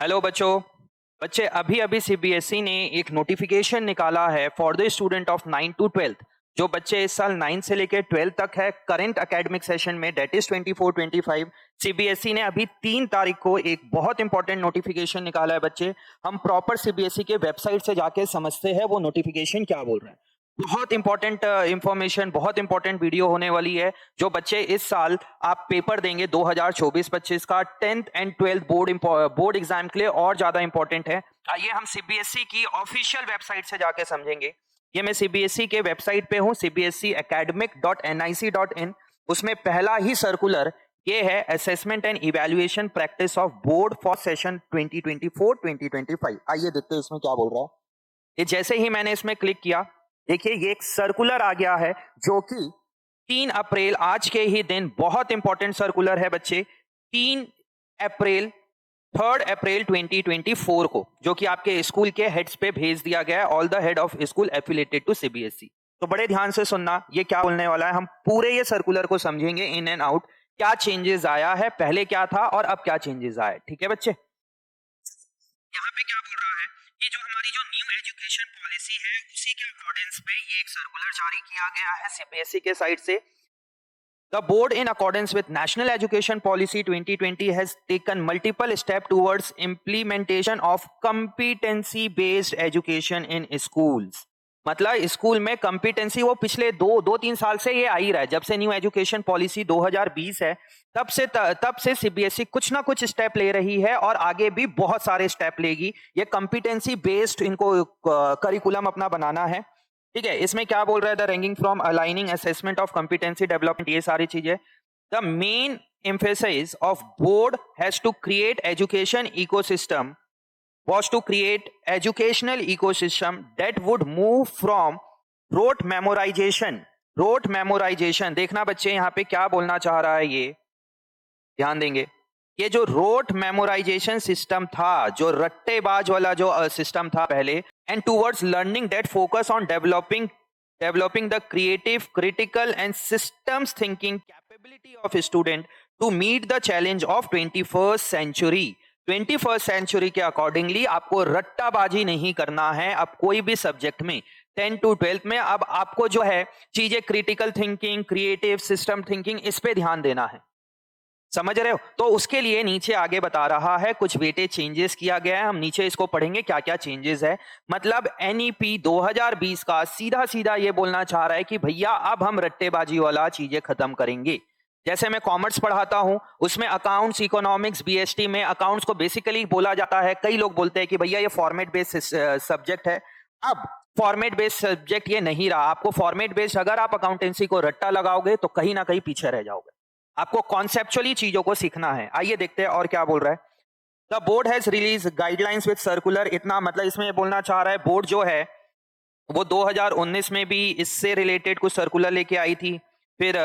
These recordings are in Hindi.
हेलो बच्चों। बच्चे अभी अभी सीबीएसई ने एक नोटिफिकेशन निकाला है for the student of 9 to 12। जो बच्चे इस साल 9 से लेकर 12 तक है करंट एकेडमिक सेशन में, डेट इज 24-25, सीबीएसई ने अभी 3 तारीख को एक बहुत इंपॉर्टेंट नोटिफिकेशन निकाला है। बच्चे हम प्रॉपर सीबीएसई के वेबसाइट से जाके समझते हैं वो नोटिफिकेशन क्या बोल रहा है। बहुत इंपॉर्टेंट इंफॉर्मेशन, बहुत इंपॉर्टेंट वीडियो होने वाली है। जो बच्चे इस साल आप पेपर देंगे 2024-25 का 10th and 12th board exam के लिए और ज्यादा इंपॉर्टेंट है। आइए हम सीबीएसई की ऑफिशियल वेबसाइट से जाके समझेंगे। ये मैं सीबीएसई के वेबसाइट पे हूँ, cbseacademic.nic.in। उसमें पहला ही सर्कुलर ये है, assessment and evaluation practice of board for session 2024-2025। आइए देखते हैं इसमें क्या बोल रहा है। ये जैसे ही मैंने इसमें क्लिक किया, देखिए ये एक सर्कुलर आ गया है जो कि 3 अप्रैल, आज के ही दिन, बहुत इंपॉर्टेंट सर्कुलर है बच्चे। 3 अप्रैल 3 अप्रैल 2024 को, जो कि आपके स्कूल के हेड्स पे भेज दिया गया है, all the head of school affiliated to CBSE. तो बड़े ध्यान से सुनना, ये क्या बोलने वाला है। हम पूरे ये सर्कुलर को समझेंगे इन एंड आउट, क्या चेंजेस आया है, पहले क्या था और अब क्या चेंजेस आया है। ठीक है बच्चे, यहाँ पे क्या बोल रहा है कि जो हमारी जो न्यू एजुकेशन पॉलिसी है उसी के अकॉर्डेंस पे ये एक सर्कुलर जारी किया गया है सीबीएसई के साइड से। The board, in accordance with National Education Policy 2020, has taken multiple steps towards implementation of competency-based education in schools. मतलब स्कूल में कॉम्पिटेंसी वो पिछले दो तीन साल से ये आ ही रहा है। जब से न्यू एजुकेशन पॉलिसी 2020 है तब से सीबीएसई कुछ ना कुछ स्टेप ले रही है और आगे भी बहुत सारे स्टेप लेगी। ये कॉम्पिटेंसी बेस्ड इनको करिकुलम अपना बनाना है। ठीक है, इसमें क्या बोल रहा है, the ranking from aligning assessment of competency development, ये सारी चीजें। The main emphasis of board has to create education ecosystem was to create educational ecosystem that would move from rote memorization। देखना बच्चे यहाँ पे क्या बोलना चाह रहा है, ये ध्यान देंगे। ये जो रोट मेमोराइजेशन सिस्टम था, जो रट्टेबाज वाला जो सिस्टम था पहले, and towards learning that focus on developing the creative, critical and systems thinking capability of student to meet the challenge of 21st century. 21st century के अकॉर्डिंगली आपको रट्टाबाजी नहीं करना है। अब कोई भी सब्जेक्ट में 10 to 12 में अब आपको जो है चीजें critical thinking, creative, system thinking, इस पे ध्यान देना है। समझ रहे हो? तो उसके लिए नीचे आगे बता रहा है कुछ वेटेज चेंजेस किया गया है। हम नीचे इसको पढ़ेंगे क्या क्या चेंजेस है। मतलब एनईपी 2020 का सीधा सीधा ये बोलना चाह रहा है कि भैया अब हम रट्टेबाजी वाला चीजें खत्म करेंगे। जैसे मैं कॉमर्स पढ़ाता हूं, उसमें अकाउंट्स, इकोनॉमिक्स, बीएसटी में अकाउंट्स को बेसिकली बोला जाता है, कई लोग बोलते हैं कि भैया ये फॉर्मेट बेस्ड सब्जेक्ट है। अब फॉर्मेट बेस्ड सब्जेक्ट ये नहीं रहा। आपको फॉर्मेट बेस्ड अगर आप अकाउंटेंसी को रट्टा लगाओगे तो कहीं ना कहीं पीछे रह जाओगे। आपको कॉन्सेप्चुअली चीजों को सीखना है। आइए देखते हैं और क्या बोल रहा है। The board has release guidelines with circular. इतना मतलब इसमें ये बोलना चाह रहा है बोर्ड जो है वो 2019 में भी इससे रिलेटेड कुछ सर्कुलर लेके आई थी, फिर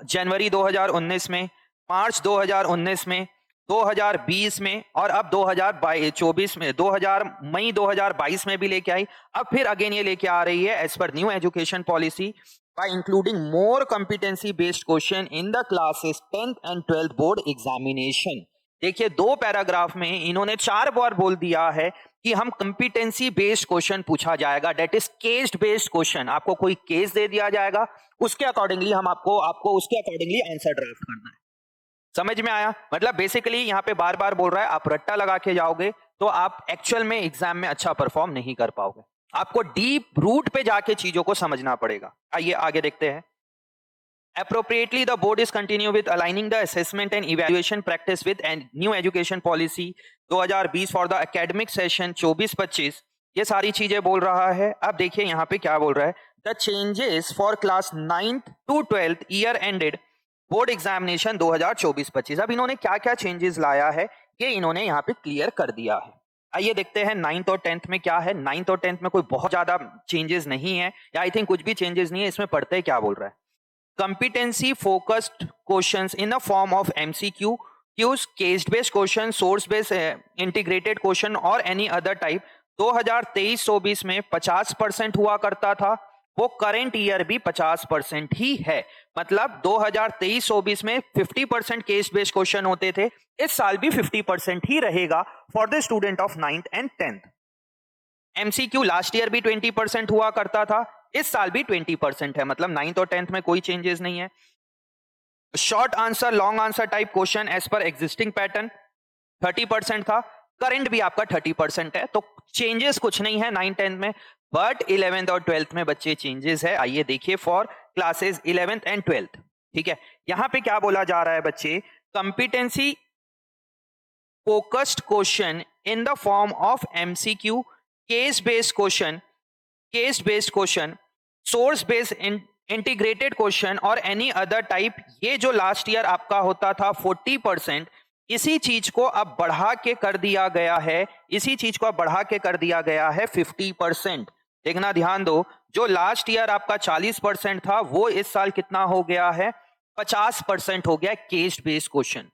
जनवरी 2019 में, मार्च 2019 में, 2020 में, और अब 2024 में, 2000 मई 2022 में भी लेके आई। अब फिर अगेन ये लेके आ रही है as per new education policy by including more competency based question in the classes 10th and 12th board examination। देखिए 2 पैराग्राफ में इन्होंने 4 बार बोल दिया है कि हम कंपिटेंसी बेस्ड क्वेश्चन पूछा जाएगा, that is case based question. आपको कोई केस दे दिया जाएगा, उसके अकॉर्डिंगली हम आपको उसके अकॉर्डिंगली आंसर ड्राफ्ट करना है। समझ में आया? मतलब बेसिकली यहाँ पे बार बार बोल रहा है आप रट्टा लगा के जाओगे तो आप एक्चुअल में एग्जाम में अच्छा परफॉर्म नहीं कर पाओगे। आपको डीप रूट पे जाके चीजों को समझना पड़ेगा। आइए आगे देखते हैं। Appropriately, the board is continue with aligning the assessment and evaluation practice with new education policy 2020 for the academic session 24-25। ये सारी चीजें बोल रहा है। अब देखिए यहाँ पे क्या बोल रहा है। The changes for class 9th to 12th year ended board examination 2024-25। अब इन्होंने क्या क्या चेंजेस लाया है ये इन्होंने यहाँ पे क्लियर कर दिया है। आइए देखते हैं 9th और 10th में क्या है। 9th और 10th में कोई बहुत ज्यादा चेंजेस नहीं है, या आई थिंक कुछ भी चेंजेस नहीं है। इसमें पढ़ते हैं क्या बोल रहा है। Competency focused questions in the form of MCQ, क्यूज, case based question, source based integrated question और एनी अदर टाइप 2023-24 में 50% हुआ करता था, वो करंट ईयर भी 50% ही है। मतलब 2023-24 में 50% केस बेस्ड क्वेश्चन होते थे, इस साल भी 50% ही रहेगा for the student of 9th and 10th। MCQ last year भी 20% हुआ करता था, इस साल भी 20% है, मतलब 9th और 10th में कोई चेंजेस नहीं है। Short answer long answer type question as per existing pattern 30% था, करंट भी आपका 30% है, तो चेंजेस कुछ नहीं है 9-10 में, बट 11th और 12th में बच्चे चेंजेस है। आइए देखिए for classes 11th and 12th। ठीक है, यहां पे क्या बोला जा रहा है बच्चे, competency focused question in the form of MCQ, case based question, source based integrated question और एनी अदर टाइप, ये जो लास्ट ईयर आपका होता था 40%, इसी चीज को अब बढ़ा के कर दिया गया है, 50%। देखना ध्यान दो, जो लास्ट ईयर आपका 40% था वो इस साल कितना हो गया है, 50% हो गया केस बेस्ड क्वेश्चन,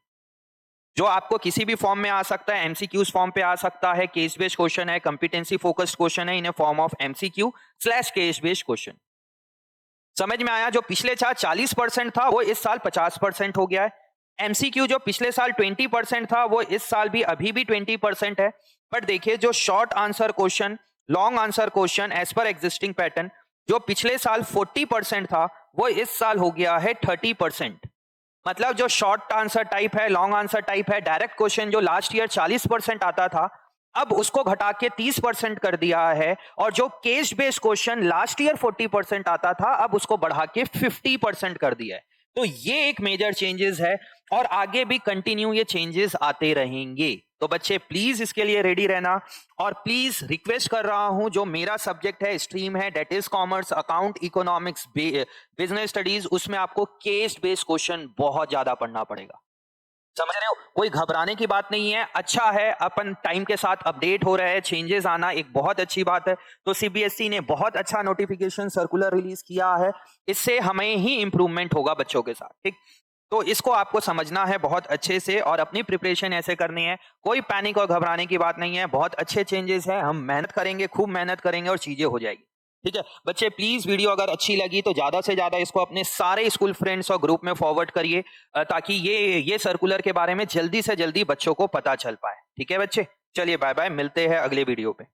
जो आपको किसी भी फॉर्म में आ सकता है, एमसीक्यूज फॉर्म पे आ सकता है, केस बेस्ड क्वेश्चन है, कंपिटेंसी फोकस्ड क्वेश्चन है in a form of MCQ / case based question. समझ में आया, जो पिछले साल 40% था वो इस साल 50% हो गया है। एमसीक्यू जो पिछले साल 20% था वो इस साल भी अभी भी 20% है। बट देखिए जो short answer question, long answer question as per existing pattern, जो पिछले साल 40% था वो इस साल हो गया है 30%। मतलब जो शॉर्ट आंसर टाइप है, लॉन्ग आंसर टाइप है, डायरेक्ट क्वेश्चन जो लास्ट ईयर 40% आता था, अब उसको घटा के 30% कर दिया है, और जो case based question last year 40% आता था, अब उसको बढ़ा के 50% कर दिया है। तो ये एक मेजर चेंजेस है, और आगे भी कंटिन्यू ये चेंजेस आते रहेंगे। तो बच्चे प्लीज इसके लिए रेडी रहना, और प्लीज रिक्वेस्ट कर रहा हूं, जो मेरा सब्जेक्ट है, स्ट्रीम है, that is commerce, account, economics, business studies, उसमें आपको केस बेस्ड क्वेश्चन बहुत ज्यादा पढ़ना पड़ेगा। समझ रहे हो, कोई घबराने की बात नहीं है। अच्छा है अपन टाइम के साथ अपडेट हो रहे हैं, चेंजेस आना एक बहुत अच्छी बात है। तो सीबीएसई ने बहुत अच्छा नोटिफिकेशन सर्कुलर रिलीज किया है, इससे हमें ही इंप्रूवमेंट होगा बच्चों के साथ। ठीक, तो इसको आपको समझना है बहुत अच्छे से, और अपनी प्रिपरेशन ऐसे करनी है, कोई पैनिक और घबराने की बात नहीं है। बहुत अच्छे चेंजेस है, हम मेहनत करेंगे, खूब मेहनत करेंगे और चीजें हो जाएगी। ठीक है बच्चे, प्लीज वीडियो अगर अच्छी लगी तो ज्यादा से ज्यादा इसको अपने सारे स्कूल फ्रेंड्स और ग्रुप में फॉरवर्ड करिए, ताकि ये सर्कुलर के बारे में जल्दी से जल्दी बच्चों को पता चल पाए। ठीक है बच्चे, चलिए बाय बाय, मिलते हैं अगले वीडियो पे।